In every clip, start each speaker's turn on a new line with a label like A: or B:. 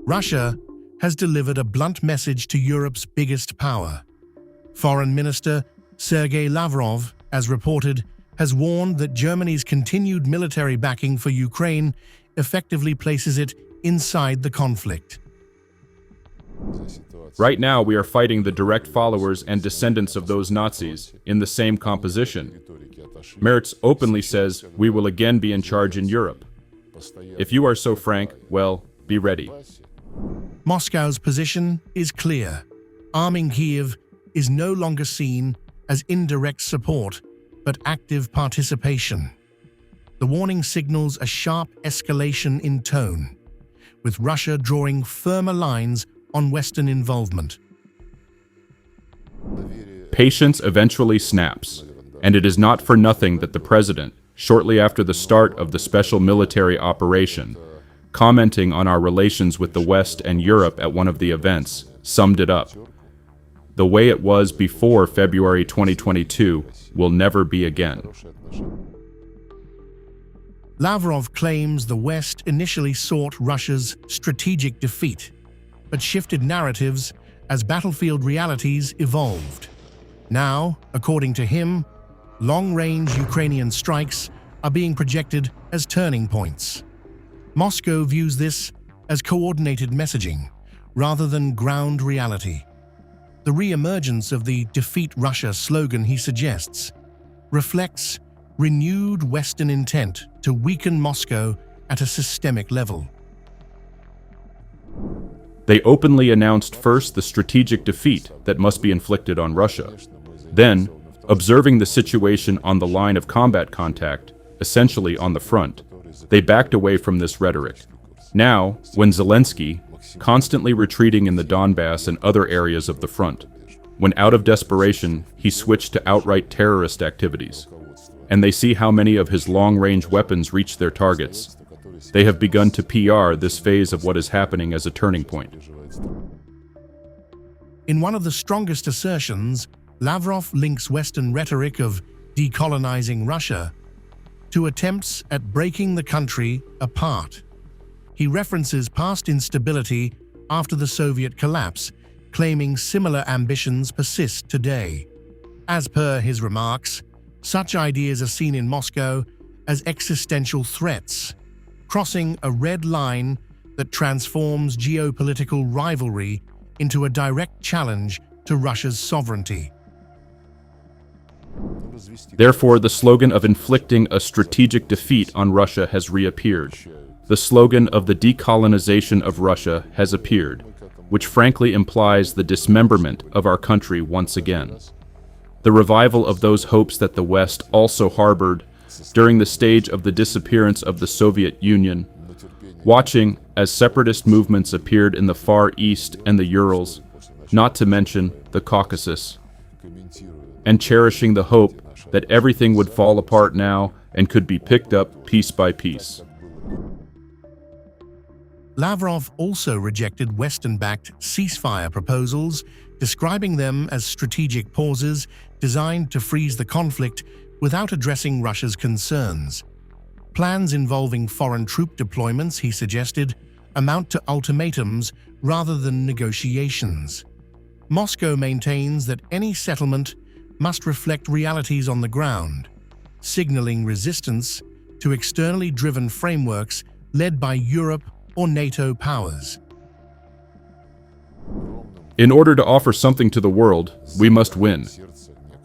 A: Russia has delivered a blunt message to Europe's biggest power. Foreign Minister Sergey Lavrov, as reported, has warned that Germany's continued military backing for Ukraine effectively places it inside the conflict.
B: Right now, we are fighting the direct followers and descendants of those Nazis in the same composition. Merz openly says we will again be in charge in Europe. If you are so frank, well, be ready.
A: Moscow's position is clear. Arming Kyiv is no longer seen as indirect support, but active participation. The warning signals a sharp escalation in tone, with Russia drawing firmer lines on Western involvement.
B: Patience eventually snaps, and it is not for nothing that the president, shortly after the start of the special military operation, commenting on our relations with the West and Europe at one of the events, summed it up. The way it was before February 2022 will never be again.
A: Lavrov claims the West initially sought Russia's strategic defeat, but shifted narratives as battlefield realities evolved. Now, according to him, long-range Ukrainian strikes are being projected as turning points. Moscow views this as coordinated messaging, rather than ground reality. The re-emergence of the "Defeat Russia" slogan, he suggests, reflects renewed Western intent to weaken Moscow at a systemic level.
B: They openly announced first the strategic defeat that must be inflicted on Russia. Then, observing the situation on the line of combat contact, essentially on the front, they backed away from this rhetoric. Now, when Zelensky, constantly retreating in the Donbass and other areas of the front, when out of desperation, he switched to outright terrorist activities, and they see how many of his long-range weapons reach their targets, they have begun to PR this phase of what is happening as a turning point.
A: In one of the strongest assertions, Lavrov links Western rhetoric of decolonizing Russia to attempts at breaking the country apart. He references past instability after the Soviet collapse, claiming similar ambitions persist today. As per his remarks, such ideas are seen in Moscow as existential threats, crossing a red line that transforms geopolitical rivalry into a direct challenge to Russia's sovereignty.
B: Therefore, the slogan of inflicting a strategic defeat on Russia has reappeared. The slogan of the decolonization of Russia has appeared, which frankly implies the dismemberment of our country once again. The revival of those hopes that the West also harbored during the stage of the disappearance of the Soviet Union, watching as separatist movements appeared in the Far East and the Urals, not to mention the Caucasus, and cherishing the hope that everything would fall apart now and could be picked up piece by piece.
A: Lavrov also rejected Western-backed ceasefire proposals, describing them as strategic pauses designed to freeze the conflict without addressing Russia's concerns. Plans involving foreign troop deployments, he suggested, amount to ultimatums rather than negotiations. Moscow maintains that any settlement must reflect realities on the ground, signaling resistance to externally driven frameworks led by Europe or NATO powers.
B: In order to offer something to the world, we must win.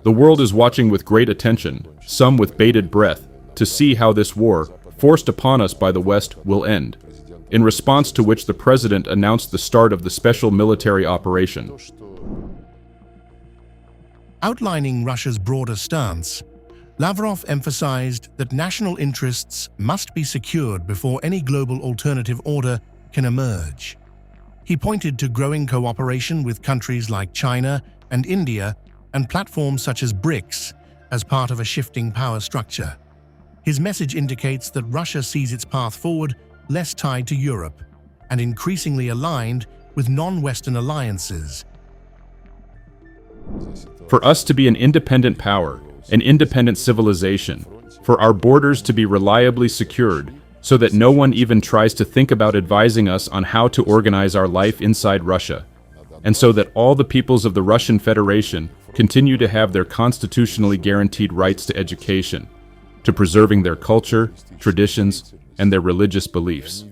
B: The world is watching with great attention, some with bated breath, to see how this war, forced upon us by the West, will end, in response to which the President announced the start of the special military operation.
A: Outlining Russia's broader stance, Lavrov emphasized that national interests must be secured before any global alternative order can emerge. He pointed to growing cooperation with countries like China and India and platforms such as BRICS as part of a shifting power structure. His message indicates that Russia sees its path forward less tied to Europe and increasingly aligned with non-Western alliances.
B: For us to be an independent power, an independent civilization, for our borders to be reliably secured, so that no one even tries to think about advising us on how to organize our life inside Russia, and so that all the peoples of the Russian Federation continue to have their constitutionally guaranteed rights to education, to preserving their culture, traditions, and their religious beliefs.